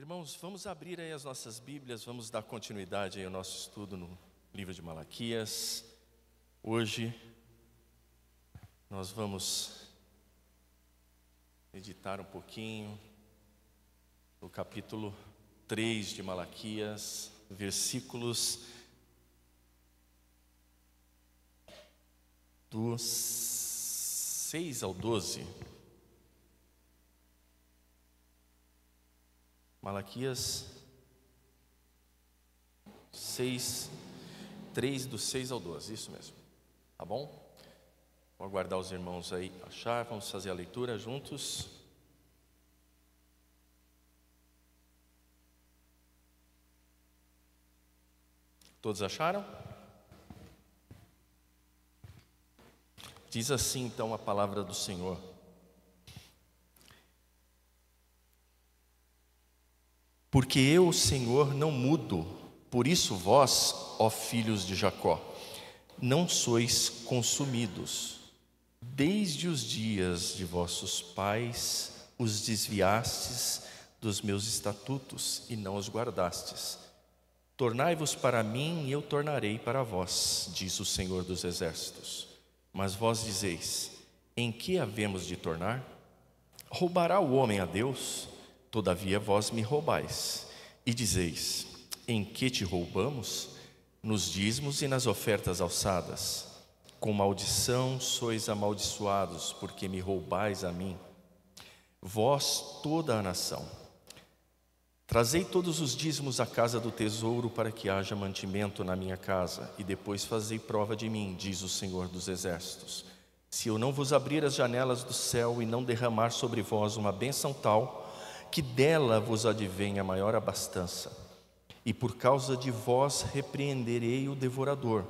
Irmãos, vamos abrir aí as nossas Bíblias, vamos dar continuidade aí ao nosso estudo no livro de Malaquias. Hoje nós vamos meditar um pouquinho no capítulo 3 de Malaquias, versículos dos 6 ao 12. Malaquias 6, 3 do 6 ao 12, isso mesmo, tá bom? Vou aguardar os irmãos aí achar, vamos fazer a leitura juntos. Todos acharam? Diz assim então a palavra do Senhor: Porque eu, o Senhor, não mudo, por isso vós, ó filhos de Jacó, não sois consumidos. Desde os dias de vossos pais os desviastes dos meus estatutos e não os guardastes. Tornai-vos para mim e eu tornarei para vós, diz o Senhor dos Exércitos. Mas vós dizeis: em que havemos de tornar? Roubará o homem a Deus? Todavia vós me roubais. E dizeis: em que te roubamos? Nos dízimos e nas ofertas alçadas. Com maldição sois amaldiçoados, porque me roubais a mim. Vós, toda a nação, trazei todos os dízimos à casa do tesouro, para que haja mantimento na minha casa, e depois fazei prova de mim, diz o Senhor dos Exércitos. Se eu não vos abrir as janelas do céu e não derramar sobre vós uma bênção tal, que dela vos advenha maior abastança, e por causa de vós repreenderei o devorador,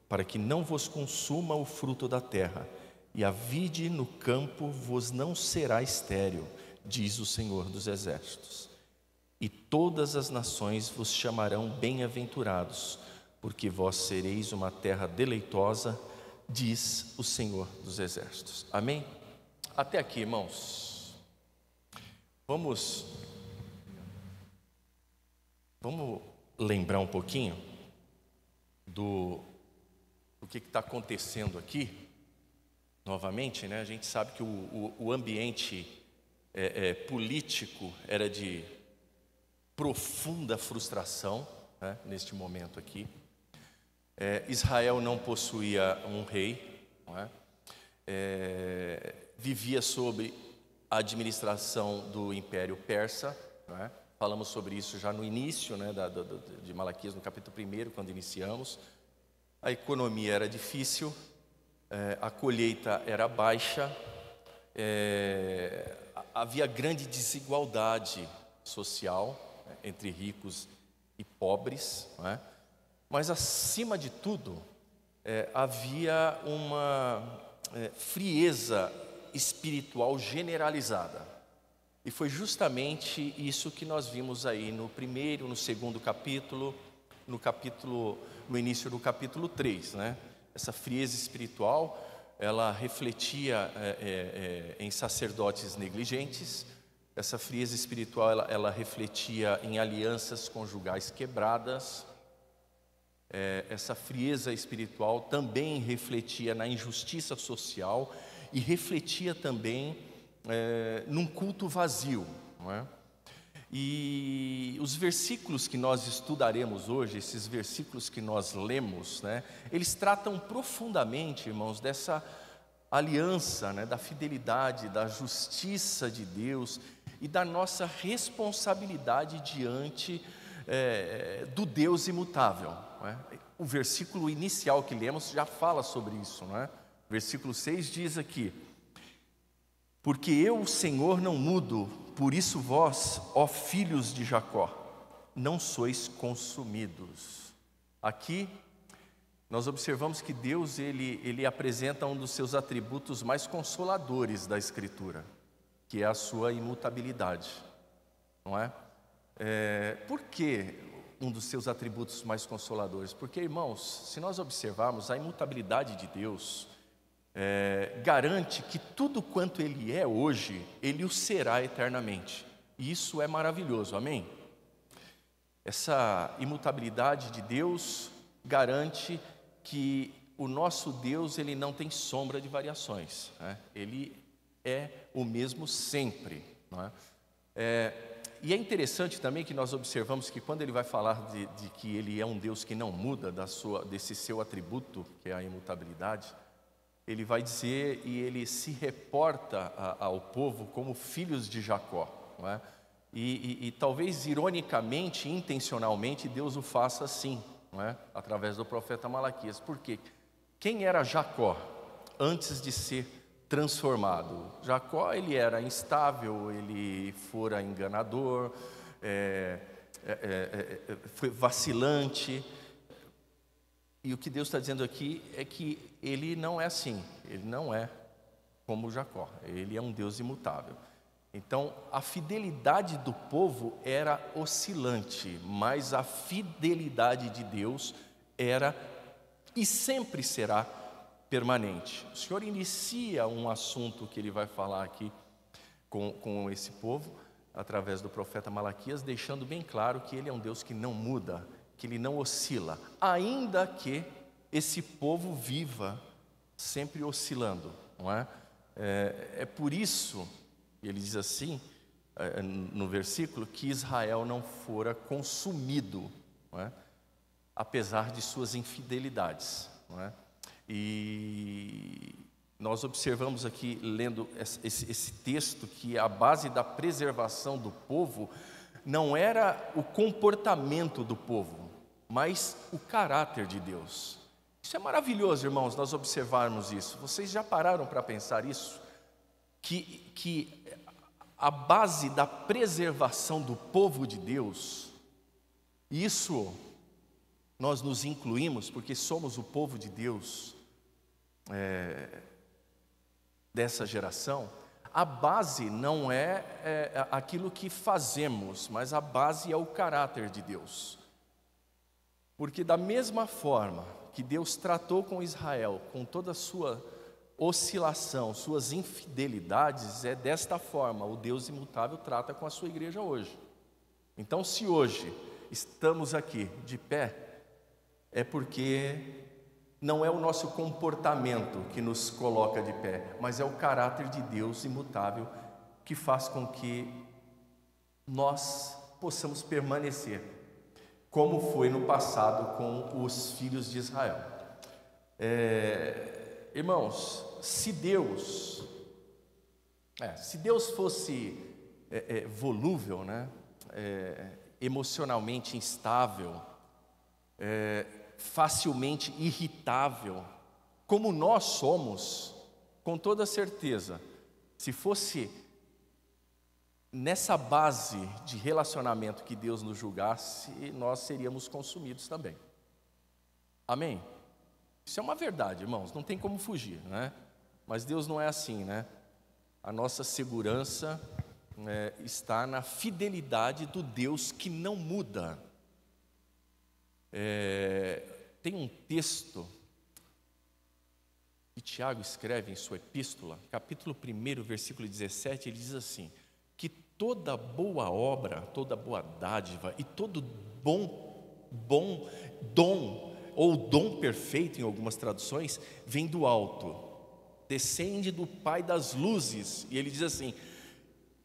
para que não vos consuma o fruto da terra, e a vide no campo vos não será estéril, diz o Senhor dos Exércitos. E todas as nações vos chamarão bem-aventurados, porque vós sereis uma terra deleitosa, diz o Senhor dos Exércitos. Amém? Até aqui, irmãos. Vamos lembrar um pouquinho do que está acontecendo aqui, novamente, né? A gente sabe que o ambiente político era de profunda frustração, né, neste momento aqui. Israel não possuía um rei, não é? Vivia sob a administração do Império Persa, não é? Falamos sobre isso já no início, né, de Malaquias, no capítulo 1, quando iniciamos. A economia era difícil, a colheita era baixa, havia grande desigualdade social, né, entre ricos e pobres, não é? Mas acima de tudo, havia uma frieza espiritual generalizada. E foi justamente isso que nós vimos aí no primeiro, no segundo capítulo, no início do capítulo 3, né? Essa frieza espiritual, ela refletia em sacerdotes negligentes. Essa frieza espiritual, ela refletia em alianças conjugais quebradas. Essa frieza espiritual também refletia na injustiça social e refletia também num culto vazio, não é? E os versículos que nós estudaremos hoje, esses versículos que nós lemos, né, eles tratam profundamente, irmãos, dessa aliança, né, da fidelidade, da justiça de Deus e da nossa responsabilidade diante do Deus imutável, não é? O versículo inicial que lemos já fala sobre isso, não é? Versículo 6 diz aqui: porque eu, o Senhor, não mudo, por isso vós, ó filhos de Jacó, não sois consumidos. Aqui nós observamos que Deus ele apresenta um dos seus atributos mais consoladores da Escritura, que é a sua imutabilidade, não é? Por que um dos seus atributos mais consoladores? Porque, irmãos, se nós observarmos a imutabilidade de Deus, garante que tudo quanto Ele é hoje, Ele o será eternamente. E isso é maravilhoso, amém? Essa imutabilidade de Deus garante que o nosso Deus, ele não tem sombra de variações, né? Ele é o mesmo sempre, não é? E é interessante também que nós observamos que quando ele vai falar de que ele é um Deus que não muda desse seu atributo, que é a imutabilidade, ele vai dizer e ele se reporta ao povo como filhos de Jacó, não é? E talvez ironicamente, intencionalmente, Deus o faça assim, não é? Através do profeta Malaquias. Por quê? Quem era Jacó antes de ser transformado? Jacó, ele era instável, ele fora enganador, foi vacilante. E o que Deus está dizendo aqui é que ele não é assim, ele não é como Jacó, ele é um Deus imutável. Então, a fidelidade do povo era oscilante, mas a fidelidade de Deus era e sempre será permanente. O Senhor inicia um assunto que ele vai falar aqui com esse povo, através do profeta Malaquias, deixando bem claro que ele é um Deus que não muda, que ele não oscila, ainda que esse povo viva sempre oscilando, não é? É por isso, ele diz assim, no versículo, que Israel não fora consumido, não é? Apesar de suas infidelidades, não é? E nós observamos aqui, lendo esse texto, que a base da preservação do povo não era o comportamento do povo, mas o caráter de Deus. Isso é maravilhoso, irmãos, nós observarmos isso. Vocês já pararam para pensar isso? Que a base da preservação do povo de Deus, isso nós nos incluímos porque somos o povo de Deus dessa geração. A base não é aquilo que fazemos, mas a base é o caráter de Deus. Porque da mesma forma que Deus tratou com Israel, com toda a sua oscilação, suas infidelidades, é desta forma o Deus imutável trata com a sua igreja hoje. Então, se hoje estamos aqui de pé, é porque não é o nosso comportamento que nos coloca de pé, mas é o caráter de Deus imutável que faz com que nós possamos permanecer, como foi no passado com os filhos de Israel. Irmãos, se Deus fosse volúvel, né, emocionalmente instável, facilmente irritável, como nós somos, com toda certeza, se fosse nessa base de relacionamento que Deus nos julgasse, nós seríamos consumidos também. Amém? Isso é uma verdade, irmãos, não tem como fugir, né? Mas Deus não é assim, né? A nossa segurança está na fidelidade do Deus que não muda. Tem um texto que Tiago escreve em sua epístola, capítulo 1, versículo 17, ele diz assim, que toda boa obra, toda boa dádiva e todo bom dom, ou dom perfeito em algumas traduções, vem do alto, descende do Pai das luzes, e ele diz assim,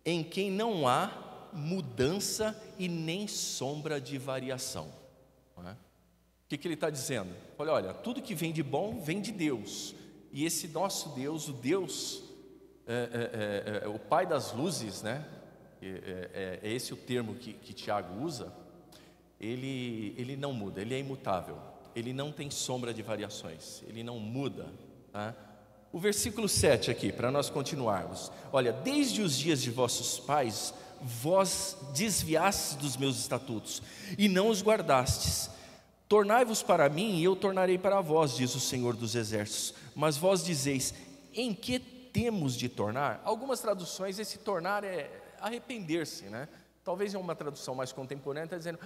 em quem não há mudança e nem sombra de variação. Não é? O que ele está dizendo? Olha, tudo que vem de bom vem de Deus, e esse nosso Deus, o Deus, o Pai das luzes, né? É esse o termo que Tiago usa, ele não muda, ele é imutável, ele não tem sombra de variações, ele não muda, tá? O versículo 7 aqui, para nós continuarmos, olha, desde os dias de vossos pais, vós desviastes dos meus estatutos, e não os guardastes. Tornai-vos para mim, e eu tornarei para vós, diz o Senhor dos Exércitos. Mas vós dizeis, em que temos de tornar? Algumas traduções, esse tornar é arrepender-se, né? Talvez em uma tradução mais contemporânea está dizendo,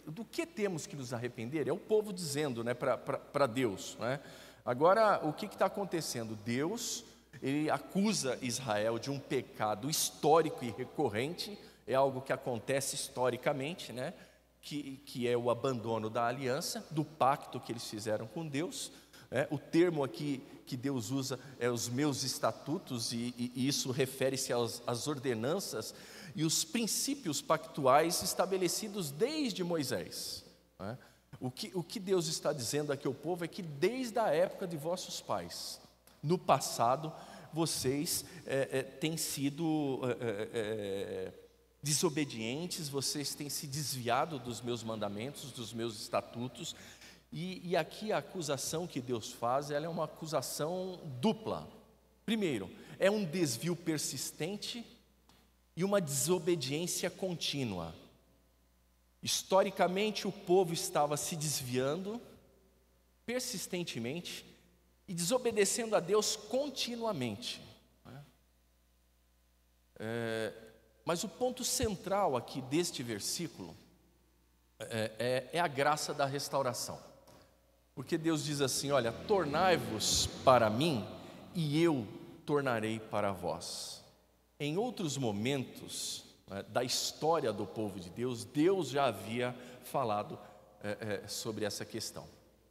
do que temos que nos arrepender? É o povo dizendo, né, para Deus, né? Agora, o que está acontecendo? Deus, ele acusa Israel de um pecado histórico e recorrente, é algo que acontece historicamente, né? Que é o abandono da aliança, do pacto que eles fizeram com Deus. O termo aqui que Deus usa é os meus estatutos, e isso refere-se às ordenanças e os princípios pactuais estabelecidos desde Moisés. O que Deus está dizendo aqui ao povo é que desde a época de vossos pais, no passado, vocês têm sido desobedientes, vocês têm se desviado dos meus mandamentos, dos meus estatutos, e aqui a acusação que Deus faz, ela é uma acusação dupla. Primeiro, é um desvio persistente e uma desobediência contínua. Historicamente, o povo estava se desviando persistentemente e desobedecendo a Deus continuamente. Mas o ponto central aqui deste versículo é a graça da restauração. Porque Deus diz assim: olha, tornai-vos para mim e eu tornarei para vós. Em outros momentos da história do povo de Deus, Deus já havia falado sobre essa questão.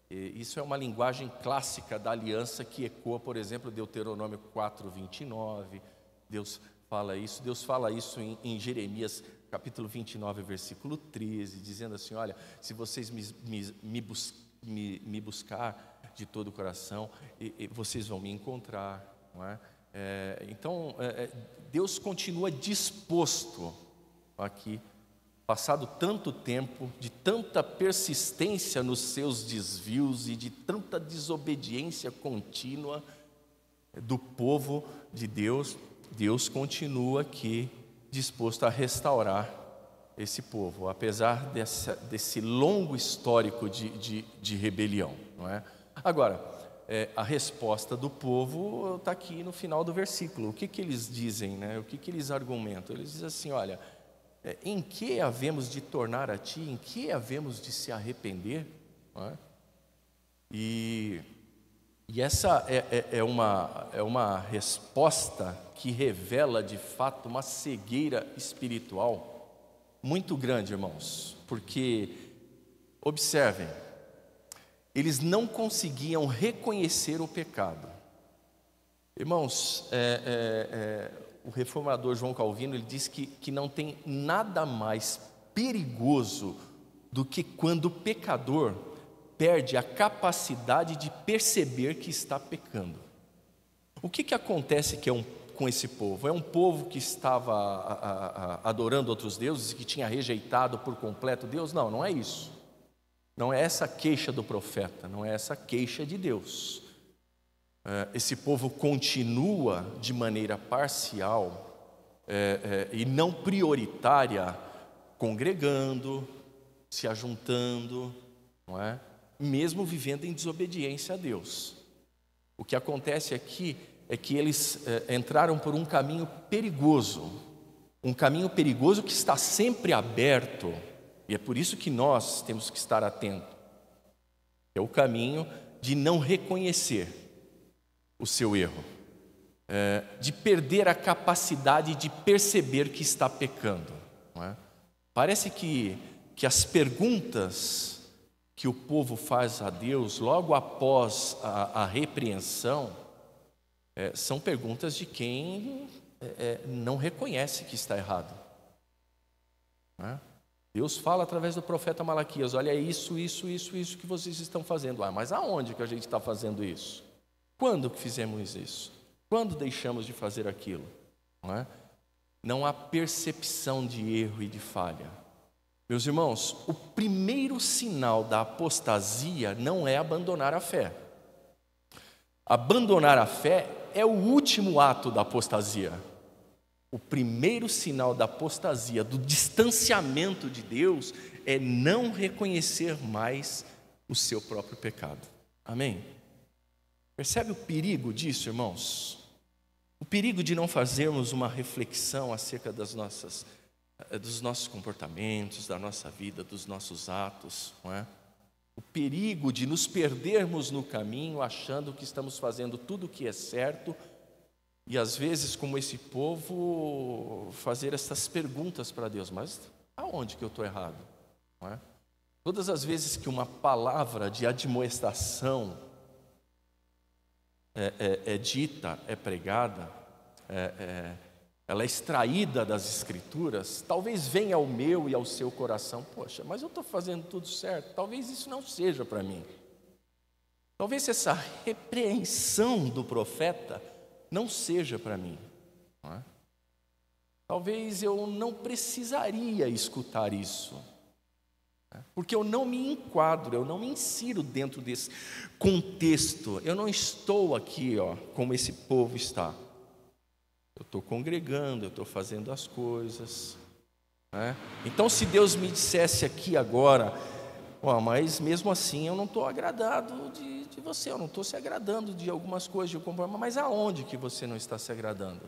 Isso é uma linguagem clássica da aliança que ecoa, por exemplo, Deuteronômio 4:29. Deus fala isso em Jeremias capítulo 29, versículo 13, dizendo assim: olha, se vocês me buscar de todo o coração, vocês vão me encontrar, não é? Então, Deus continua disposto aqui, passado tanto tempo, de tanta persistência nos seus desvios e de tanta desobediência contínua do povo de Deus, Deus continua aqui disposto a restaurar esse povo, apesar desse longo histórico de rebelião, não é? Agora, a resposta do povo está aqui no final do versículo. O que eles dizem, né? O que eles argumentam? Eles dizem assim: olha, em que havemos de tornar a ti? Em que havemos de se arrepender? Não é? E essa é uma resposta que revela de fato uma cegueira espiritual muito grande, irmãos, porque, observem, eles não conseguiam reconhecer o pecado. Irmãos, o reformador João Calvino, ele diz que não tem nada mais perigoso do que quando o pecador perde a capacidade de perceber que está pecando. O que acontece com esse povo? É um povo que estava adorando outros deuses, que tinha rejeitado por completo Deus? Não, não é isso. Não é essa a queixa do profeta, não é essa a queixa de Deus. Esse povo continua de maneira parcial e não prioritária, congregando, se ajuntando, não é? Mesmo vivendo em desobediência a Deus. O que acontece aqui é que eles entraram por um caminho perigoso que está sempre aberto, e é por isso que nós temos que estar atentos. É o caminho de não reconhecer o seu erro, de perder a capacidade de perceber que está pecando, não é? Parece que as perguntas que o povo faz a Deus logo após a repreensão são perguntas de quem não reconhece que está errado, não é? Deus fala através do profeta Malaquias: olha, é isso que vocês estão fazendo. Mas aonde que a gente está fazendo isso? Quando que fizemos isso? Quando deixamos de fazer aquilo? Não é? Não há percepção de erro e de falha. Meus irmãos, o primeiro sinal da apostasia não é abandonar a fé. Abandonar a fé é o último ato da apostasia. O primeiro sinal da apostasia, do distanciamento de Deus, é não reconhecer mais o seu próprio pecado. Amém? Percebe o perigo disso, irmãos? O perigo de não fazermos uma reflexão acerca dos nossos comportamentos, da nossa vida, dos nossos atos, não é? O perigo de nos perdermos no caminho achando que estamos fazendo tudo o que é certo E às vezes, como esse povo, fazer essas perguntas para Deus: mas aonde que eu estou errado? Não é? Todas as vezes que uma palavra de admoestação é dita, é pregada, ela é extraída das Escrituras, talvez venha ao meu e ao seu coração: poxa, mas eu estou fazendo tudo certo, talvez isso não seja para mim. Talvez essa repreensão do profeta não seja para mim. Não é? Talvez eu não precisaria escutar isso, porque eu não me enquadro, eu não me insiro dentro desse contexto. Eu não estou aqui, como esse povo está. Eu estou congregando, eu estou fazendo as coisas, né? Então, se Deus me dissesse aqui agora: mas mesmo assim eu não estou agradado de você, eu não estou se agradando de algumas coisas, mas aonde que você não está se agradando?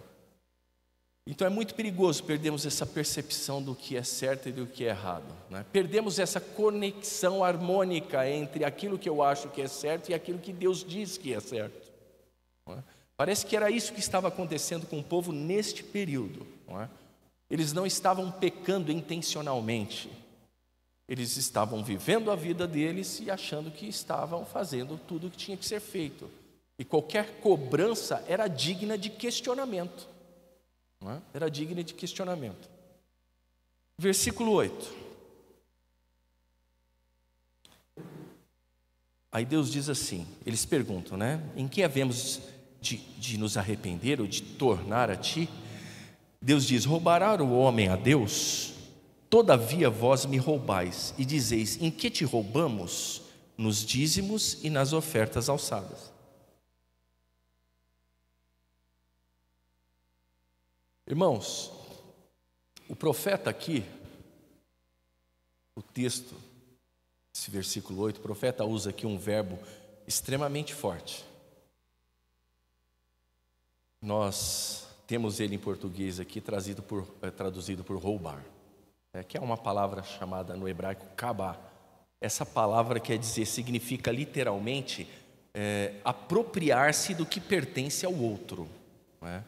Então é muito perigoso perdermos essa percepção do que é certo e do que é errado, né? Perdemos essa conexão harmônica entre aquilo que eu acho que é certo e aquilo que Deus diz que é certo, não é? Parece que era isso que estava acontecendo com o povo neste período, não é? Eles não estavam pecando intencionalmente, eles estavam vivendo a vida deles e achando que estavam fazendo tudo o que tinha que ser feito, e qualquer cobrança era digna de questionamento, não é? Era digna de questionamento. Versículo 8. Aí Deus diz assim, eles perguntam, né? Em que havemos de nos arrepender ou de tornar a ti? Deus diz: roubará o homem a Deus? Todavia vós me roubais, e dizeis: em que te roubamos? Nos dízimos e nas ofertas alçadas. Irmãos, o profeta aqui, o texto, esse versículo 8, o profeta usa aqui um verbo extremamente forte. Nós temos ele em português aqui traduzido por roubar, que é uma palavra chamada no hebraico kabá. Essa palavra significa literalmente apropriar-se do que pertence ao outro, não é?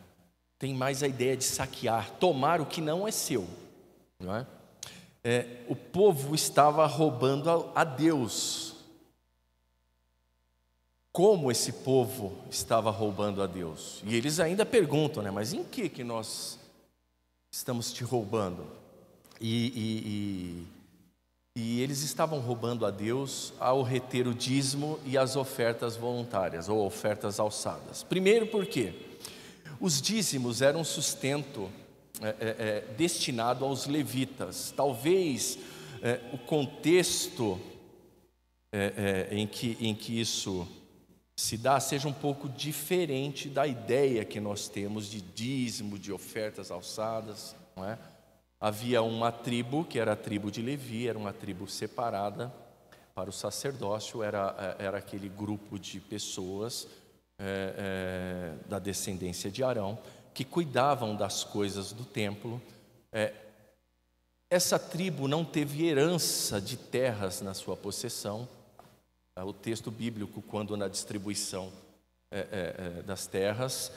Tem mais a ideia de saquear, tomar o que não é seu, não é? O povo estava roubando a Deus. Como esse povo estava roubando a Deus? E eles ainda perguntam, né? Mas em que nós estamos te roubando? E eles estavam roubando a Deus ao reter o dízimo e as ofertas voluntárias, ou ofertas alçadas. Primeiro, por quê? Os dízimos eram um sustento destinado aos levitas. Talvez o contexto em que isso se dá seja um pouco diferente da ideia que nós temos de dízimo, de ofertas alçadas, não é? Havia uma tribo, que era a tribo de Levi, era uma tribo separada para o sacerdócio, era aquele grupo de pessoas da descendência de Arão, que cuidavam das coisas do templo. Essa tribo não teve herança de terras na sua possessão. O texto bíblico, quando na distribuição das terras,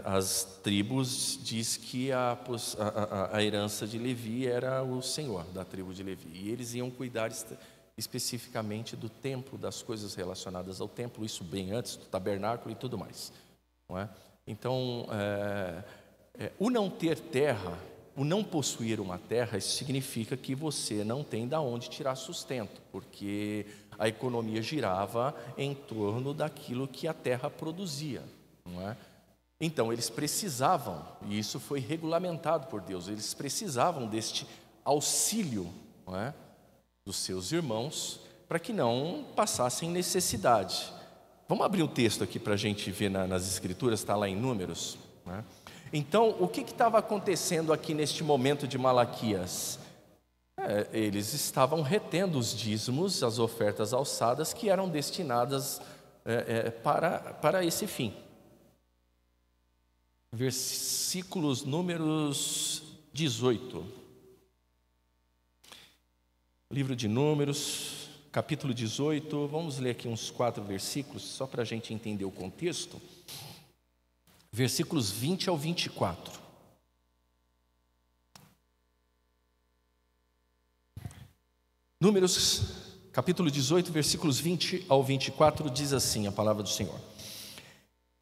as tribos diz que a herança de Levi era o senhor da tribo de Levi, e eles iam cuidar especificamente do templo, das coisas relacionadas ao templo, isso bem antes do tabernáculo e tudo mais, não é? Então, o não ter terra, o não possuir uma terra, isso significa que você não tem de onde tirar sustento, porque a economia girava em torno daquilo que a terra produzia, não é? Então eles precisavam, e isso foi regulamentado por Deus, eles precisavam deste auxílio, não é, dos seus irmãos, para que não passassem necessidade. Vamos abrir um texto aqui para a gente ver nas Escrituras, está lá em Números, né? Então, o que estava acontecendo aqui neste momento de Malaquias? Eles estavam retendo os dízimos, as ofertas alçadas, que eram destinadas para esse fim. Versículos Números 18. Livro de Números, capítulo 18, vamos ler aqui uns 4 versículos, só para a gente entender o contexto. versículos 20 ao 24. Números, capítulo 18, versículos 20 ao 24, diz assim a palavra do Senhor.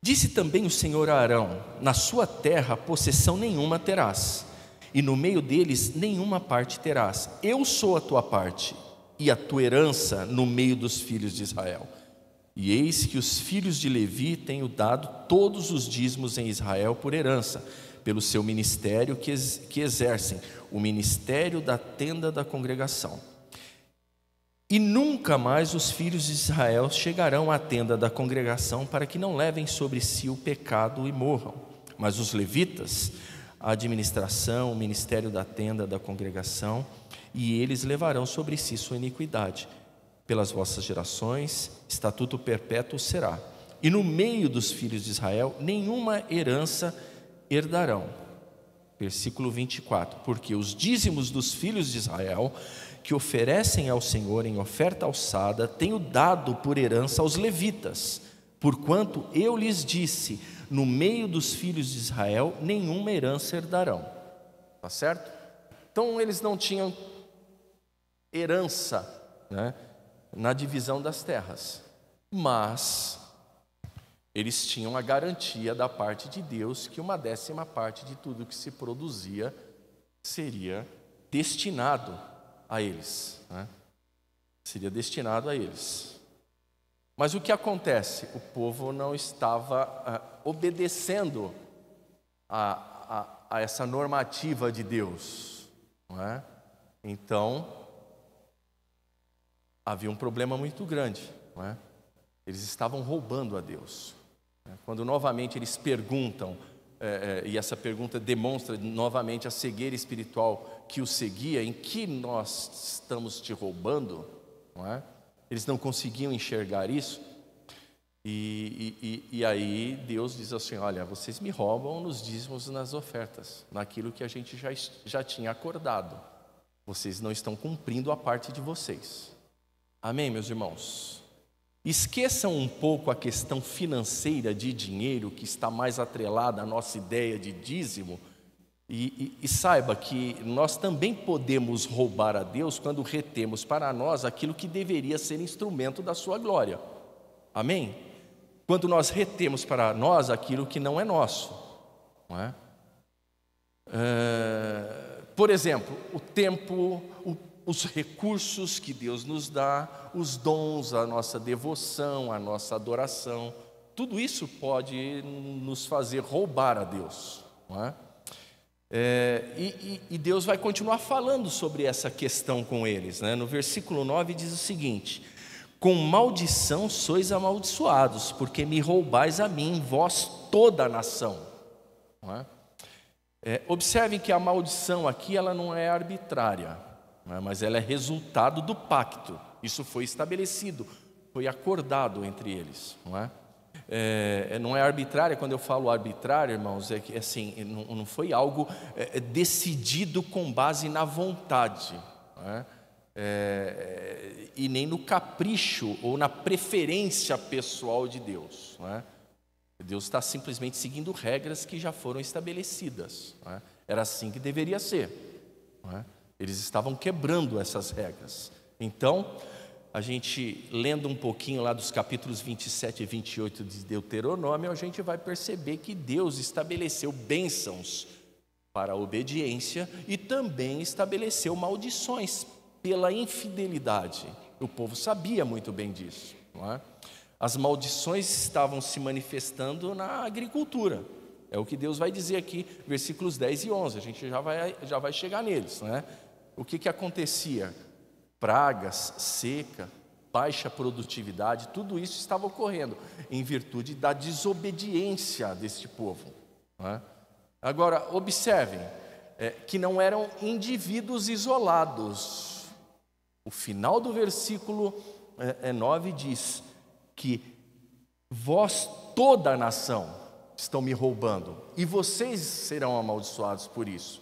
Disse também o Senhor a Arão: na sua terra possessão nenhuma terás, e no meio deles nenhuma parte terás. Eu sou a tua parte, e a tua herança no meio dos filhos de Israel. E eis que os filhos de Levi tenho dado todos os dízimos em Israel por herança, pelo seu ministério que exercem, o ministério da tenda da congregação. E nunca mais os filhos de Israel chegarão à tenda da congregação, para que não levem sobre si o pecado e morram. Mas os levitas, a administração, o ministério da tenda da congregação, e eles levarão sobre si sua iniquidade. Pelas vossas gerações, estatuto perpétuo será. E no meio dos filhos de Israel, nenhuma herança herdarão. Versículo 24. Porque os dízimos dos filhos de Israel, que oferecem ao Senhor em oferta alçada, tenho dado por herança aos levitas, porquanto eu lhes disse: no meio dos filhos de Israel nenhuma herança herdarão. Tá certo? Então eles não tinham herança, né, na divisão das terras, mas eles tinham a garantia da parte de Deus que 1/10 de tudo que se produzia seria destinado a eles, né? Seria destinado a eles. Mas o que acontece? O povo não estava obedecendo a essa normativa de Deus, não é? Então havia um problema muito grande, não é? Eles estavam roubando a Deus. Quando novamente eles perguntam, e essa pergunta demonstra novamente a cegueira espiritual que os seguia: em que nós estamos te roubando? Não é? Eles não conseguiam enxergar isso. E aí Deus diz assim: olha, vocês me roubam nos dízimos e nas ofertas, naquilo que a gente já tinha acordado. Vocês não estão cumprindo a parte de vocês. Amém, meus irmãos? Esqueçam um pouco a questão financeira de dinheiro, que está mais atrelada à nossa ideia de dízimo, e saiba que nós também podemos roubar a Deus quando retemos para nós aquilo que deveria ser instrumento da sua glória. Amém? Quando nós retemos para nós aquilo que não é nosso, não é? Por exemplo, o tempo, os recursos que Deus nos dá, os dons, a nossa devoção, a nossa adoração, tudo isso pode nos fazer roubar a Deus, não é? E Deus vai continuar falando sobre essa questão com eles, né? No versículo 9 diz o seguinte: com maldição sois amaldiçoados, porque me roubais a mim, vós toda a nação, não é? Observem que a maldição aqui ela não é arbitrária, não é? Mas ela é resultado do pacto. Isso foi estabelecido, foi acordado entre eles, não é? Não é arbitrária. Quando eu falo arbitrária, irmãos, é que assim, não foi algo decidido com base na vontade, não é? E nem no capricho ou na preferência pessoal de Deus, não é? Deus está simplesmente seguindo regras que já foram estabelecidas, não é? Era assim que deveria ser, não é? Eles estavam quebrando essas regras. Então, a gente lendo um pouquinho lá dos capítulos 27 e 28 de Deuteronômio, a gente vai perceber que Deus estabeleceu bênçãos para a obediência e também estabeleceu maldições pela infidelidade. O povo sabia muito bem disso, não é? As maldições estavam se manifestando na agricultura. É o que Deus vai dizer aqui, versículos 10 e 11. A gente já vai chegar neles, né? O que acontecia? Pragas, seca, baixa produtividade, tudo isso estava ocorrendo em virtude da desobediência deste povo, não é? Agora, observem que não eram indivíduos isolados. O final do versículo 9 diz que vós, toda a nação, estão me roubando, e vocês serão amaldiçoados por isso.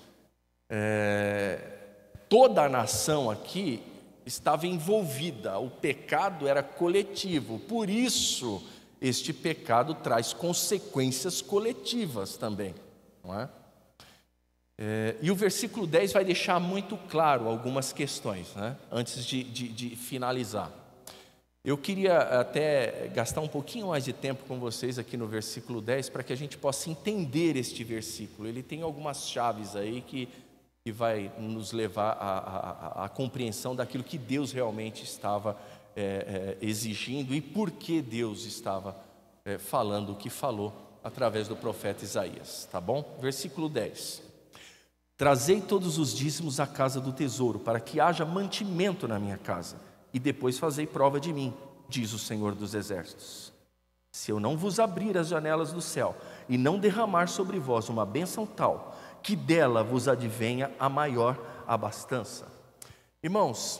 Toda a nação aqui estava envolvida, o pecado era coletivo, por isso este pecado traz consequências coletivas também, não é? E o versículo 10 vai deixar muito claro algumas questões, né? Antes de finalizar. Eu queria até gastar um pouquinho mais de tempo com vocês aqui no versículo 10, para que a gente possa entender este versículo. Ele tem algumas chaves aí que vai nos levar à compreensão daquilo que Deus realmente estava exigindo e por que Deus estava falando o que falou através do profeta Isaías, tá bom? Versículo 10. Trazei todos os dízimos à casa do tesouro, para que haja mantimento na minha casa, e depois fazei prova de mim, diz o Senhor dos Exércitos. Se eu não vos abrir as janelas do céu, e não derramar sobre vós uma bênção tal, que dela vos advenha a maior abastança. Irmãos,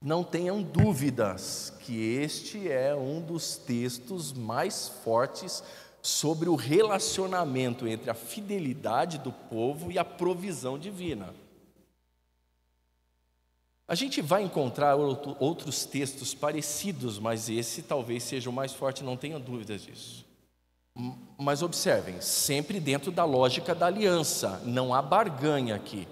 não tenham dúvidas que este é um dos textos mais fortes sobre o relacionamento entre a fidelidade do povo e a provisão divina. A gente vai encontrar outros textos parecidos, mas esse talvez seja o mais forte, não tenha dúvidas disso. Mas observem, sempre dentro da lógica da aliança, não há barganha aqui.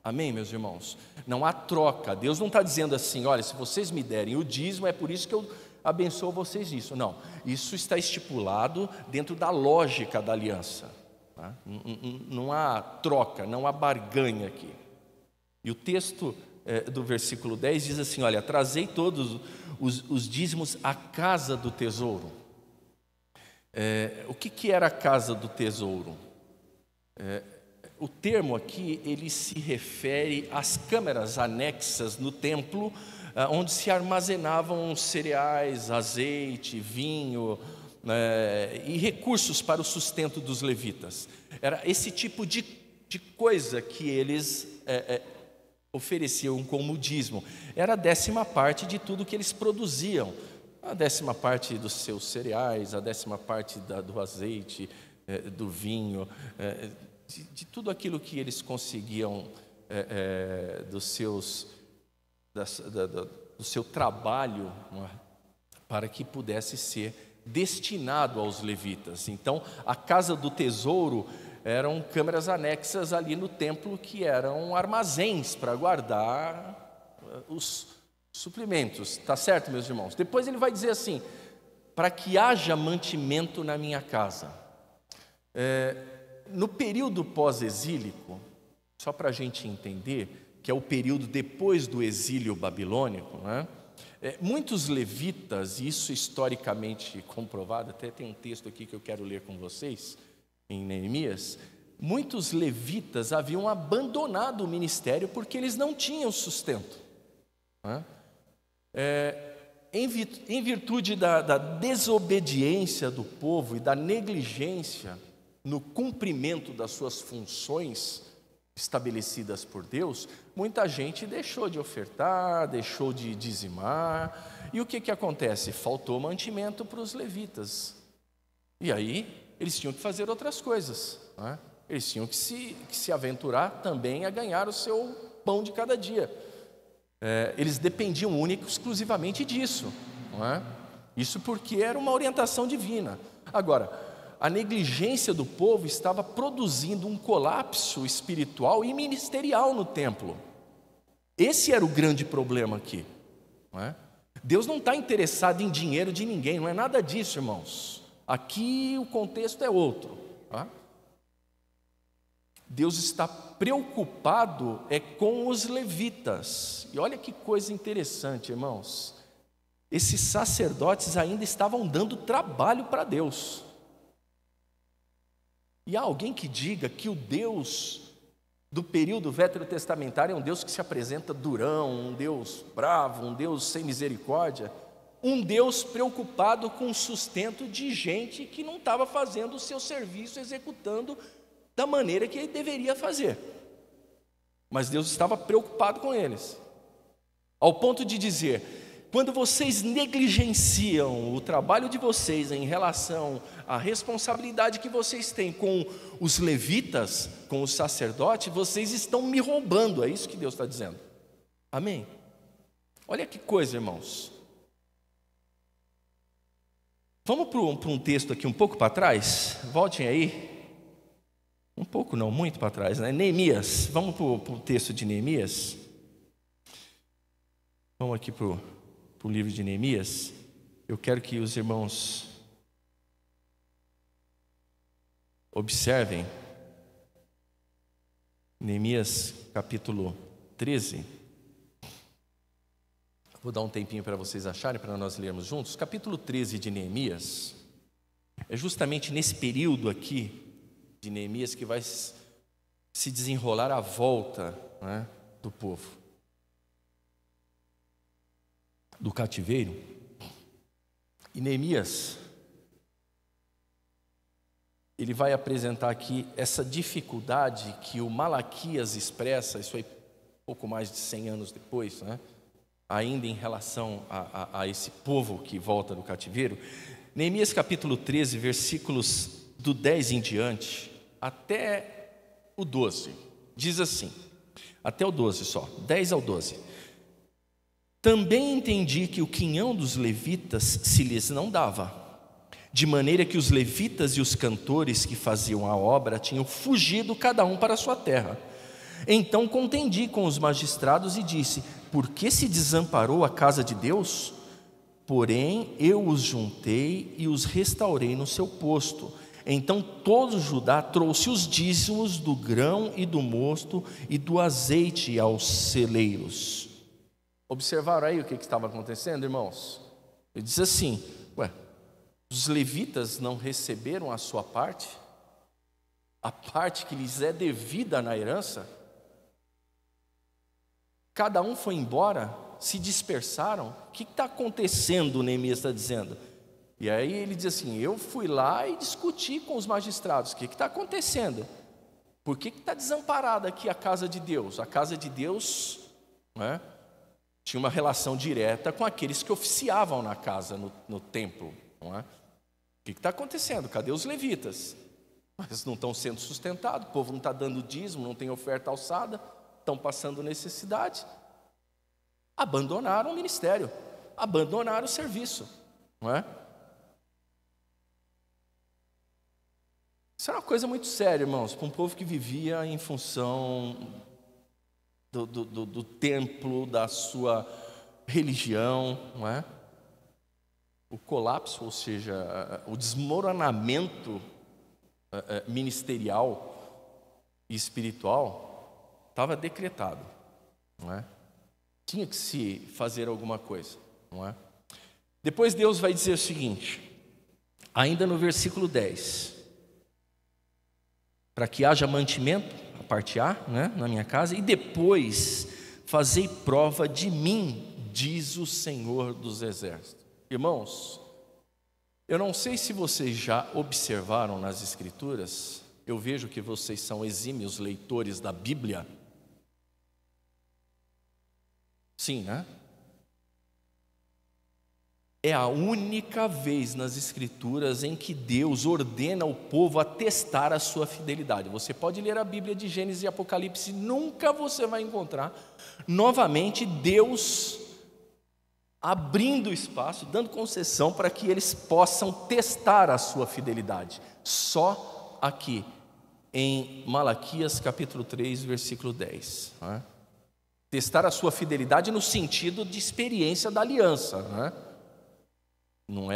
Amém, meus irmãos? Não há troca. Deus não está dizendo assim, olha, se vocês me derem o dízimo, é por isso que eu abençoo vocês nisso. Não, isso está estipulado dentro da lógica da aliança. Tá? Não há troca, não há barganha aqui. E o texto do versículo 10 diz assim, olha, trazei todos os dízimos à casa do tesouro. O que era a casa do tesouro? O termo aqui, ele se refere às câmaras anexas no templo, onde se armazenavam cereais, azeite, vinho e recursos para o sustento dos levitas. Era esse tipo de coisa que eles ofereciam como dízimo. Era a 10ª de tudo que eles produziam. A 10ª dos seus cereais, a 10ª do azeite, do vinho, de tudo aquilo que eles conseguiam do seu trabalho, para que pudesse ser destinado aos levitas. Então, a casa do tesouro eram câmaras anexas ali no templo, que eram armazéns para guardar os suprimentos, tá certo, meus irmãos? Depois ele vai dizer assim, para que haja mantimento na minha casa. No período pós-exílico, só para a gente entender, que é o período depois do exílio babilônico, né? Muitos levitas, isso historicamente comprovado, até tem um texto aqui que eu quero ler com vocês, em Neemias, muitos levitas haviam abandonado o ministério porque eles não tinham sustento, né? Em virtude da desobediência do povo e da negligência no cumprimento das suas funções estabelecidas por Deus, muita gente deixou de ofertar, deixou de dizimar, e o que acontece? Faltou mantimento para os levitas, e aí eles tinham que fazer outras coisas, né? Eles tinham que se aventurar também a ganhar o seu pão de cada dia. Eles dependiam única e exclusivamente disso, não é? Isso porque era uma orientação divina. Agora, a negligência do povo estava produzindo um colapso espiritual e ministerial no templo. Esse era o grande problema aqui, não é? Deus não está interessado em dinheiro de ninguém, não é nada disso, irmãos. Aqui o contexto é outro, tá? Deus está preocupado com os levitas. E olha que coisa interessante, irmãos. Esses sacerdotes ainda estavam dando trabalho para Deus. E há alguém que diga que o Deus do período veterotestamentário é um Deus que se apresenta durão, um Deus bravo, um Deus sem misericórdia, um Deus preocupado com o sustento de gente que não estava fazendo o seu serviço, executando da maneira que ele deveria fazer. Mas Deus estava preocupado com eles, ao ponto de dizer: quando vocês negligenciam o trabalho de vocês em relação à responsabilidade que vocês têm com os levitas, com os sacerdotes, vocês estão me roubando. É isso que Deus está dizendo. Amém? Olha que coisa, irmãos. Vamos para um texto aqui um pouco para trás? Voltem aí. Um pouco não, muito para trás, né? Neemias. Vamos para o texto de Neemias. Vamos aqui para o livro de Neemias. Eu quero que os irmãos observem. Neemias capítulo 13. Vou dar um tempinho para vocês acharem, para nós lermos juntos. Capítulo 13 de Neemias é justamente nesse período aqui de Neemias que vai se desenrolar a volta, né, do povo do cativeiro. E Neemias, ele vai apresentar aqui essa dificuldade que o Malaquias expressa, isso aí pouco mais de 100 anos depois, né? Ainda em relação a esse povo que volta do cativeiro. Neemias capítulo 13, versículos do 10 em diante, até o 12, diz assim, até o 12 só, 10 ao 12. Também entendi que o quinhão dos levitas se lhes não dava, de maneira que os levitas e os cantores que faziam a obra tinham fugido cada um para a sua terra. Então contendi com os magistrados e disse: por que se desamparou a casa de Deus? Porém eu os juntei e os restaurei no seu posto. Então todo Judá trouxe os dízimos do grão e do mosto e do azeite aos celeiros. Observaram aí o que estava acontecendo, irmãos? Ele diz assim: os levitas não receberam a sua parte, a parte que lhes é devida na herança. Cada um foi embora, se dispersaram. O que está acontecendo? Neemias está dizendo. E aí ele diz assim: eu fui lá e discuti com os magistrados. O que está acontecendo? Por que está desamparada aqui a casa de Deus? A casa de Deus, né, tinha uma relação direta com aqueles que oficiavam na casa, no templo, não é? O que está acontecendo? Cadê os levitas? Eles não estão sendo sustentados, o povo não está dando dízimo, não tem oferta alçada, estão passando necessidade. Abandonaram o ministério, abandonaram o serviço, não é? Isso é uma coisa muito séria, irmãos, para um povo que vivia em função do templo, da sua religião, não é? O colapso, ou seja, o desmoronamento ministerial e espiritual estava decretado, não é? Tinha que se fazer alguma coisa, não é? Depois Deus vai dizer o seguinte, ainda no versículo 10: para que haja mantimento, a parte A, né, na minha casa, e depois fazei prova de mim, diz o Senhor dos Exércitos. Irmãos, eu não sei se vocês já observaram nas Escrituras, eu vejo que vocês são exímios leitores da Bíblia. Sim, né? É a única vez nas Escrituras em que Deus ordena o povo a testar a sua fidelidade. Você pode ler a Bíblia de Gênesis e Apocalipse, nunca você vai encontrar novamente Deus abrindo espaço, dando concessão para que eles possam testar a sua fidelidade. Só aqui, em Malaquias capítulo 3, versículo 10. Né? Testar a sua fidelidade no sentido de experiência da aliança. Né? Não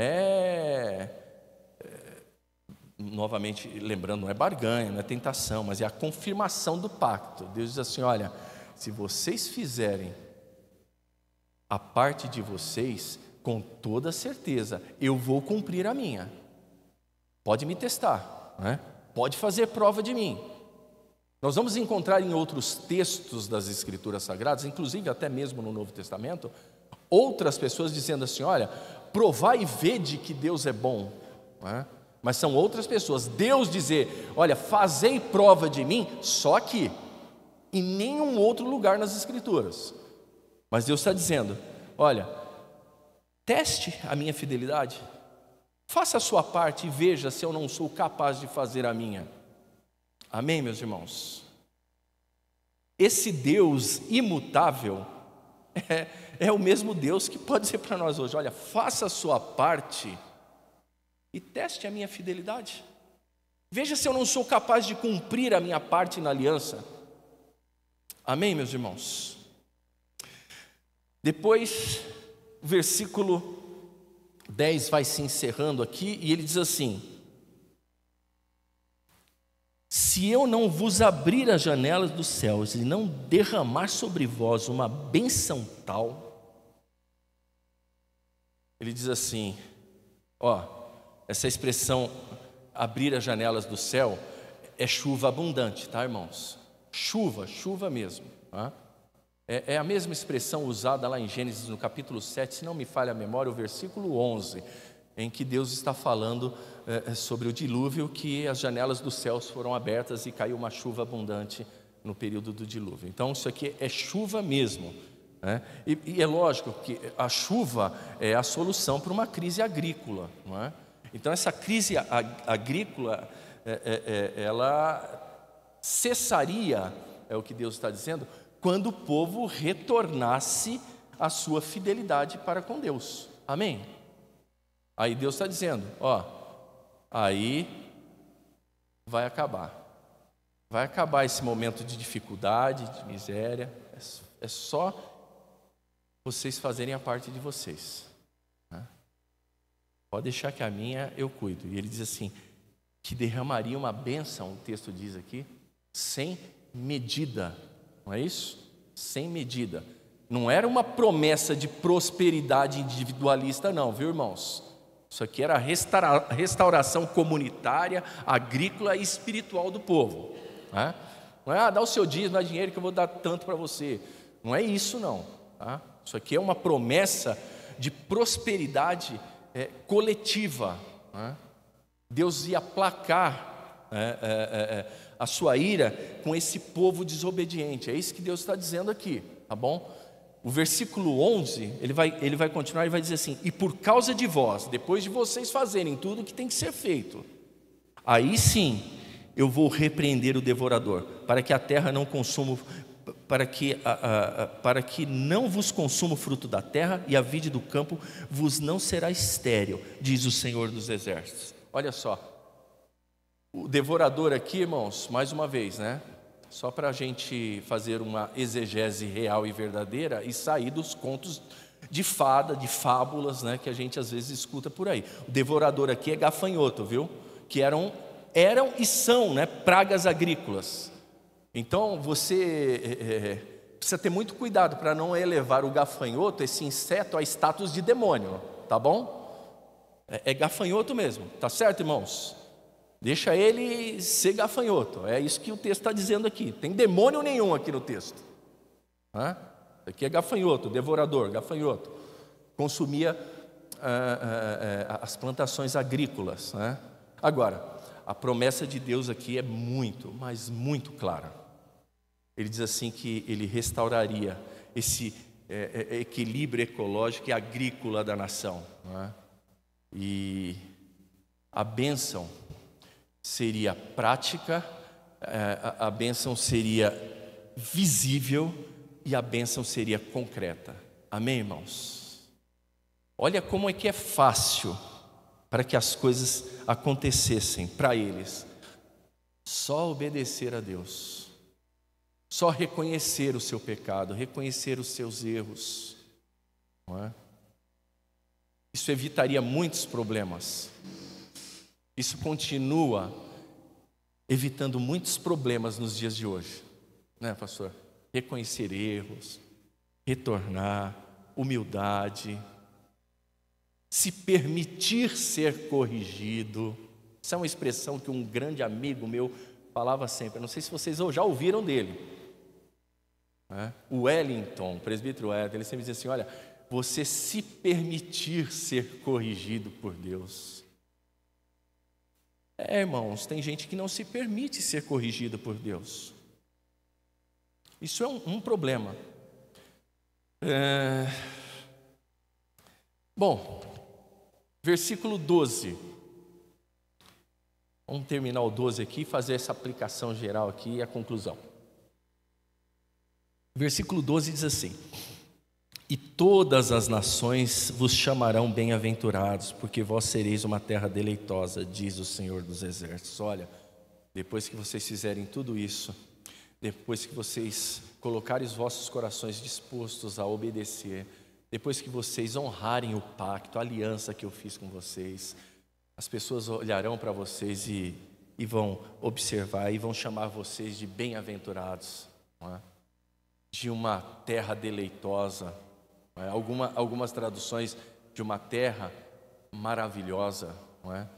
novamente lembrando, não é barganha, não é tentação, mas é a confirmação do pacto. Deus diz assim: olha, se vocês fizerem a parte de vocês, com toda certeza, eu vou cumprir a minha. Pode me testar, né? Pode fazer prova de mim. Nós vamos encontrar em outros textos das Escrituras Sagradas, inclusive até mesmo no Novo Testamento, outras pessoas dizendo assim: olha, provai e vede que Deus é bom, né? Mas são outras pessoas. Deus dizer: olha, fazei prova de mim, só aqui, em nenhum outro lugar nas Escrituras. Mas Deus está dizendo: olha, teste a minha fidelidade, faça a sua parte e veja se eu não sou capaz de fazer a minha. Amém, meus irmãos? Esse Deus imutável é o mesmo Deus que pode dizer para nós hoje: olha, faça a sua parte e teste a minha fidelidade. Veja se eu não sou capaz de cumprir a minha parte na aliança. Amém, meus irmãos? Depois, o versículo 10 vai se encerrando aqui e ele diz assim: se eu não vos abrir as janelas dos céus e não derramar sobre vós uma bênção tal. Ele diz assim, essa expressão abrir as janelas do céu é chuva abundante, tá, irmãos? Chuva mesmo, tá? É a mesma expressão usada lá em Gênesis no capítulo 7, se não me falha a memória, o versículo 11, em que Deus está falando sobre o dilúvio, que as janelas dos céus foram abertas e caiu uma chuva abundante no período do dilúvio. Então isso aqui é chuva mesmo, né? E é lógico que a chuva é a solução para uma crise agrícola, não é? Então essa crise agrícola, ela cessaria, é o que Deus está dizendo, quando o povo retornasse à sua fidelidade para com Deus. Amém? Aí Deus está dizendo, aí vai acabar esse momento de dificuldade, de miséria, é só vocês fazerem a parte de vocês, né? Pode deixar que a minha eu cuido. E ele diz assim, que derramaria uma bênção, o texto diz aqui, sem medida, não é isso? Sem medida. Não era uma promessa de prosperidade individualista não, viu, irmãos? Isso aqui era a restauração comunitária, agrícola e espiritual do povo, né? Não é, dá o seu dízimo, dá dinheiro que eu vou dar tanto para você. Não é isso não, tá? Isso aqui é uma promessa de prosperidade coletiva, né? Deus ia aplacar a sua ira com esse povo desobediente. É isso que Deus está dizendo aqui, tá bom? O versículo 11, ele vai continuar e vai dizer assim: e por causa de vós, depois de vocês fazerem tudo o que tem que ser feito, aí sim eu vou repreender o devorador, para que a terra não consuma, para que não vos consuma o fruto da terra, e a vide do campo vos não será estéril, diz o Senhor dos Exércitos. Olha só, o devorador aqui, irmãos, mais uma vez, né? Só para a gente fazer uma exegese real e verdadeira e sair dos contos de fada, de fábulas, né, que a gente às vezes escuta por aí. O devorador aqui é gafanhoto, viu? Que eram e são, né, pragas agrícolas. Então você precisa ter muito cuidado para não elevar o gafanhoto, esse inseto, a status de demônio, tá bom? É gafanhoto mesmo, tá certo, irmãos? Deixa ele ser gafanhoto, é isso que o texto está dizendo aqui. Tem demônio nenhum aqui no texto, né? Aqui é gafanhoto, devorador, gafanhoto. Consumia as plantações agrícolas, né? Agora, a promessa de Deus aqui é muito, mas muito clara. Ele diz assim que ele restauraria esse equilíbrio ecológico e agrícola da nação, né? E a bênção seria prática, a bênção seria visível e a bênção seria concreta. Amém, irmãos? Olha como é que é fácil para que as coisas acontecessem para eles. Só obedecer a Deus, só reconhecer o seu pecado, reconhecer os seus erros, não é? Isso evitaria muitos problemas. Isso continua evitando muitos problemas nos dias de hoje, né, pastor? Reconhecer erros, retornar, humildade, se permitir ser corrigido. Essa é uma expressão que um grande amigo meu falava sempre. Não sei se vocês já ouviram dele, né? O Wellington, o presbítero Wellington, ele sempre dizia assim: olha, você se permitir ser corrigido por Deus. Irmãos, tem gente que não se permite ser corrigida por Deus. Isso é um problema. Bom, versículo 12. Vamos terminar o 12 aqui e fazer essa aplicação geral aqui e a conclusão. Versículo 12 diz assim: E todas as nações vos chamarão bem-aventurados, porque vós sereis uma terra deleitosa, diz o Senhor dos Exércitos. Olha, depois que vocês fizerem tudo isso, depois que vocês colocarem os vossos corações dispostos a obedecer, depois que vocês honrarem o pacto, a aliança que eu fiz com vocês, as pessoas olharão para vocês e vão observar e vão chamar vocês de bem-aventurados, não é? De uma terra deleitosa, não é? Algumas traduções de uma terra maravilhosa, não é?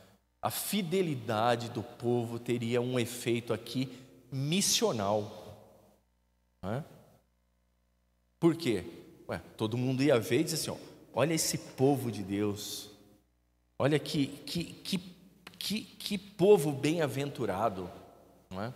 A fidelidade do povo teria um efeito aqui missional, não é? Por quê? Todo mundo ia ver e dizer assim, olha esse povo de Deus, olha que povo bem-aventurado, não é?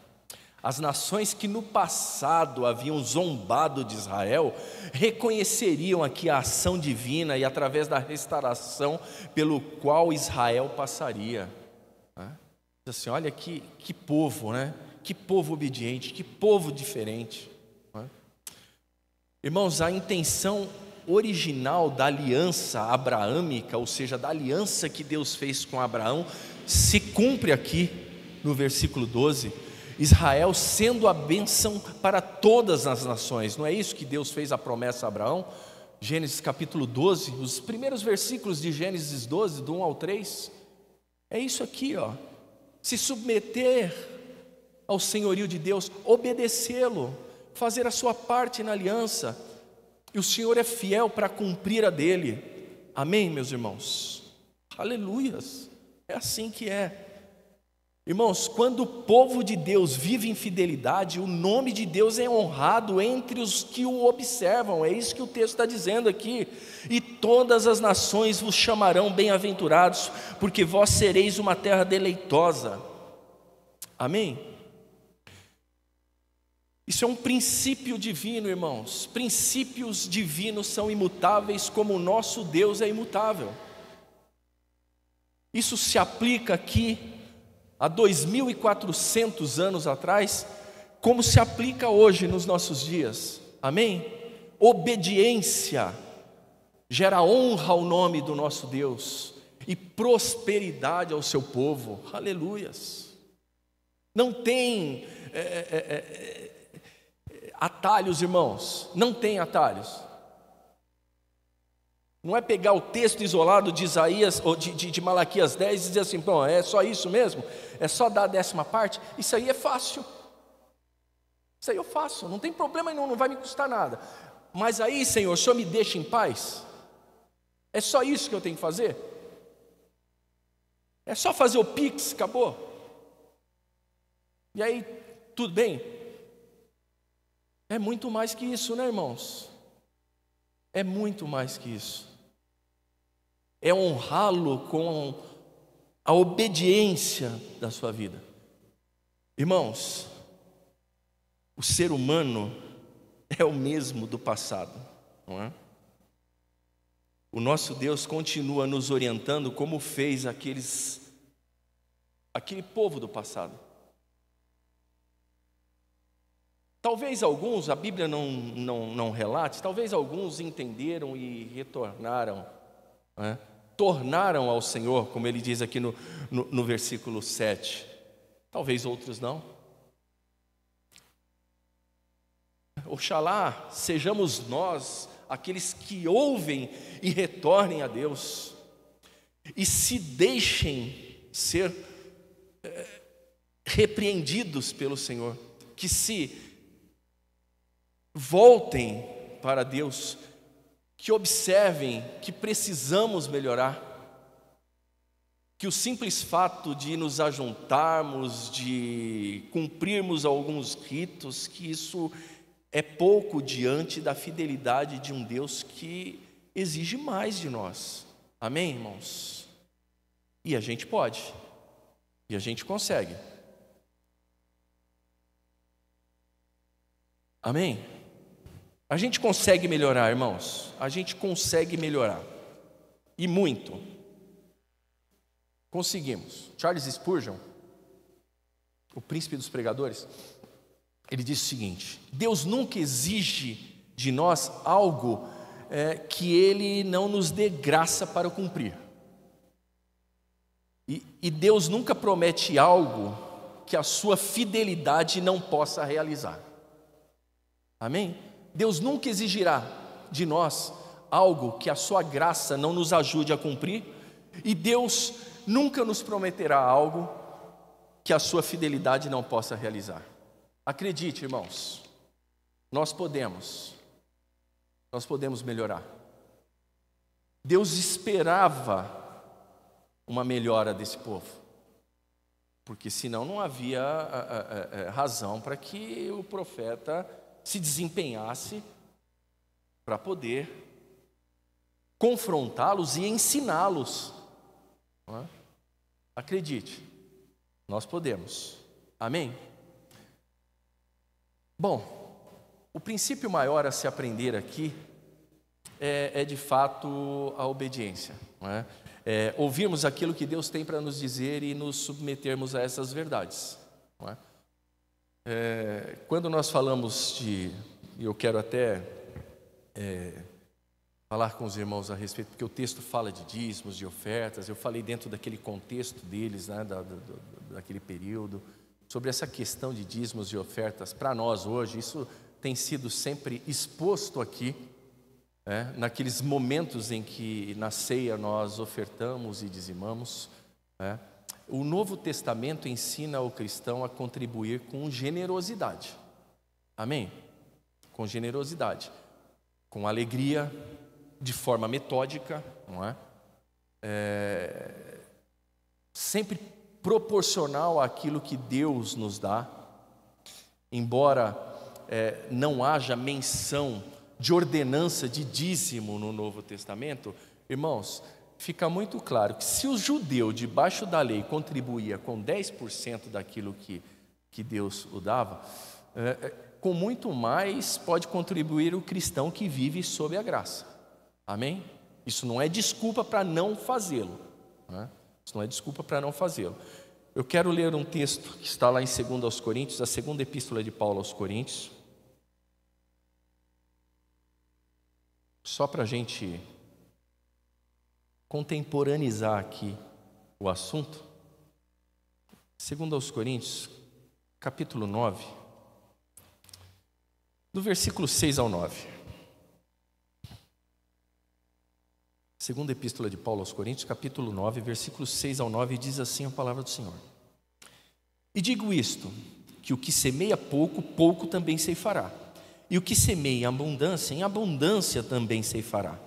As nações que no passado haviam zombado de Israel reconheceriam aqui a ação divina e através da restauração pelo qual Israel passaria, né? Assim, olha que povo, né? Que povo obediente, que povo diferente, né? Irmãos, a intenção original da aliança abraâmica, ou seja, da aliança que Deus fez com Abraão, se cumpre aqui no versículo 12, Israel sendo a bênção para todas as nações. Não é isso que Deus fez a promessa a Abraão? Gênesis capítulo 12, os primeiros versículos de Gênesis 12, do 1 ao 3, é isso aqui, se submeter ao senhorio de Deus, obedecê-lo, fazer a sua parte na aliança, e o Senhor é fiel para cumprir a dele. Amém, meus irmãos? Aleluias, é assim que é. Irmãos, quando o povo de Deus vive em fidelidade, o nome de Deus é honrado entre os que o observam, é isso que o texto está dizendo aqui. E todas as nações vos chamarão bem-aventurados, porque vós sereis uma terra deleitosa. Amém? Isso é um princípio divino, irmãos. Princípios divinos são imutáveis, como o nosso Deus é imutável. Isso se aplica aqui há 2.400 anos atrás, como se aplica hoje nos nossos dias. Amém? Obediência gera honra ao nome do nosso Deus e prosperidade ao seu povo. Aleluias. Não tem atalhos, irmãos, não tem atalhos. Não é pegar o texto isolado de Isaías ou de Malaquias 10 e dizer assim, bom, é só isso mesmo? É só dar a 10ª parte? Isso aí é fácil. Isso aí eu faço, não tem problema nenhum, não vai me custar nada. Mas aí, Senhor, o Senhor me deixa em paz? É só isso que eu tenho que fazer? É só fazer o Pix, acabou? E aí, tudo bem? É muito mais que isso, né, irmãos? É muito mais que isso. É honrá-lo com a obediência da sua vida. Irmãos, o ser humano é o mesmo do passado, não é? O nosso Deus continua nos orientando como fez aquele povo do passado. Talvez alguns, a Bíblia não relate, talvez alguns entenderam e retornaram, né? Tornaram ao Senhor, como ele diz aqui no versículo 7. Talvez outros não. Oxalá sejamos nós aqueles que ouvem e retornem a Deus e se deixem ser repreendidos pelo Senhor, que se voltem para Deus, que observem que precisamos melhorar, que o simples fato de nos ajuntarmos, de cumprirmos alguns ritos, que isso é pouco diante da fidelidade de um Deus que exige mais de nós. Amém, irmãos? E a gente pode, e a gente consegue. Amém? A gente consegue melhorar, irmãos. A gente consegue melhorar. E muito. Conseguimos. Charles Spurgeon, o príncipe dos pregadores, ele disse o seguinte: Deus nunca exige de nós algo que Ele não nos dê graça para cumprir. E Deus nunca promete algo que a sua fidelidade não possa realizar. Amém? Deus nunca exigirá de nós algo que a sua graça não nos ajude a cumprir, e Deus nunca nos prometerá algo que a sua fidelidade não possa realizar. Acredite, irmãos, nós podemos melhorar. Deus esperava uma melhora desse povo, porque senão não havia razão para que o profeta se desempenhasse para poder confrontá-los e ensiná-los. Não é? Acredite, nós podemos. Amém? Bom, o princípio maior a se aprender aqui é de fato a obediência, não é? Ouvirmos aquilo que Deus tem para nos dizer e nos submetermos a essas verdades, não é? Quando nós falamos e eu quero até falar com os irmãos a respeito, porque o texto fala de dízimos, de ofertas, eu falei dentro daquele contexto deles, né, daquele período, sobre essa questão de dízimos e ofertas. Para nós hoje, isso tem sido sempre exposto aqui, naqueles momentos em que na ceia nós ofertamos e dizimamos. O Novo Testamento ensina o cristão a contribuir com generosidade. Amém? Com generosidade, com alegria, de forma metódica, não é? Sempre proporcional àquilo que Deus nos dá, embora não haja menção de ordenança de dízimo no Novo Testamento. Irmãos, fica muito claro que se o judeu debaixo da lei contribuía com 10% daquilo que Deus o dava, com muito mais pode contribuir o cristão que vive sob a graça. Amém? Isso não é desculpa para não fazê-lo, né? Isso não é desculpa para não fazê-lo. Eu quero ler um texto que está lá em 2 Coríntios, a segunda epístola de Paulo aos Coríntios, só para a gente contemporaneizar aqui o assunto. 2 Coríntios, capítulo 9, do versículo 6 ao 9. Segunda epístola de Paulo aos Coríntios, capítulo 9, versículos 6 ao 9, diz assim a palavra do Senhor: E digo isto, que o que semeia pouco, pouco também ceifará, e o que semeia em abundância também ceifará.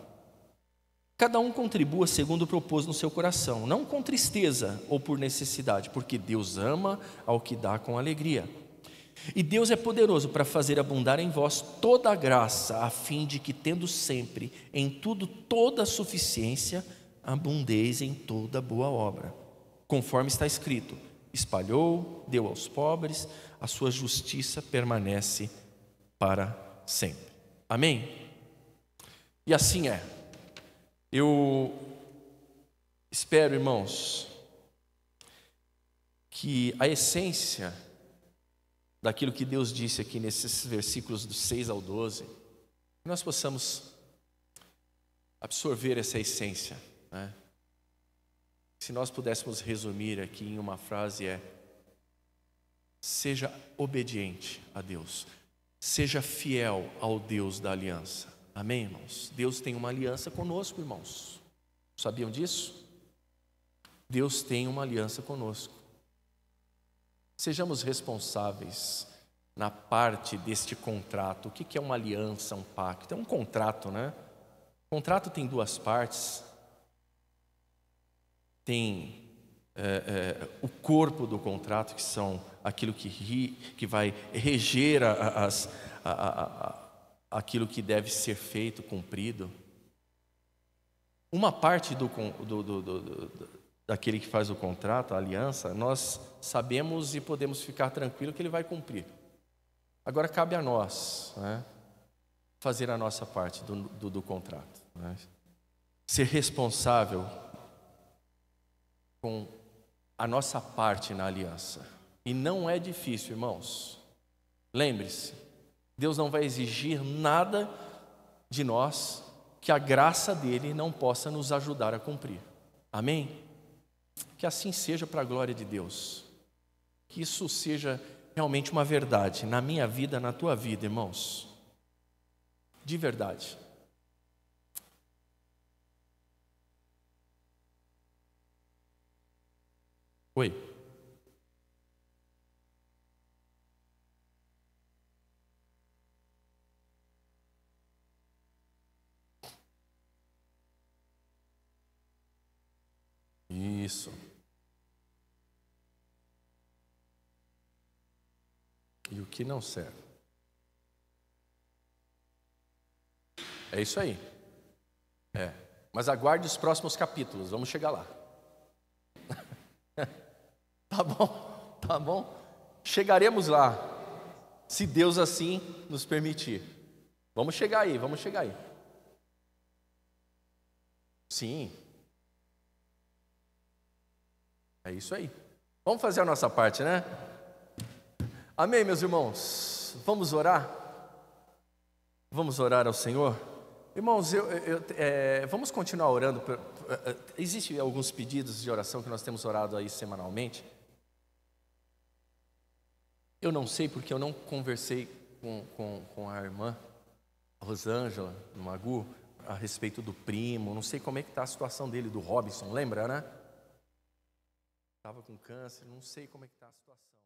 Cada um contribua segundo propôs no seu coração, não com tristeza ou por necessidade, porque Deus ama ao que dá com alegria. E Deus é poderoso para fazer abundar em vós toda a graça, a fim de que, tendo sempre em tudo toda a suficiência, abundeis em toda boa obra. Conforme está escrito: espalhou, deu aos pobres, a sua justiça permanece para sempre. Amém? E assim é. Eu espero, irmãos, que a essência daquilo que Deus disse aqui nesses versículos do 6 ao 12, nós possamos absorver essa essência, né? Se nós pudéssemos resumir aqui em uma frase, seja obediente a Deus, seja fiel ao Deus da aliança. Amém, irmãos? Deus tem uma aliança conosco, irmãos. Sabiam disso? Deus tem uma aliança conosco. Sejamos responsáveis na parte deste contrato. O que é uma aliança, um pacto? É um contrato, né? O contrato tem duas partes. Tem o corpo do contrato, que são aquilo que vai reger aquilo que deve ser feito, cumprido. Uma parte daquele que faz o contrato, a aliança, nós sabemos e podemos ficar tranquilos que ele vai cumprir. Agora cabe a nós, né, fazer a nossa parte do contrato, né? Ser responsável com a nossa parte na aliança. E não é difícil, irmãos. Lembre-se, Deus não vai exigir nada de nós que a graça dele não possa nos ajudar a cumprir. Amém? Que assim seja para a glória de Deus. Que isso seja realmente uma verdade na minha vida, na tua vida, irmãos. De verdade. Oi. Isso. E o que não serve. É isso aí. Mas aguarde os próximos capítulos, vamos chegar lá. Tá bom, tá bom. Chegaremos lá, se Deus assim nos permitir. Vamos chegar aí, vamos chegar aí. Sim. É isso aí. Vamos fazer a nossa parte, né? Amém, meus irmãos? Vamos orar? Vamos orar ao Senhor? Irmãos, vamos continuar orando. Existem alguns pedidos de oração que nós temos orado aí semanalmente. Eu não sei porque eu não conversei com a irmã Rosângela, no Magu, a respeito do primo. Não sei como é que está a situação dele, do Robson, lembra, né? Estava com câncer, não sei como é que está a situação.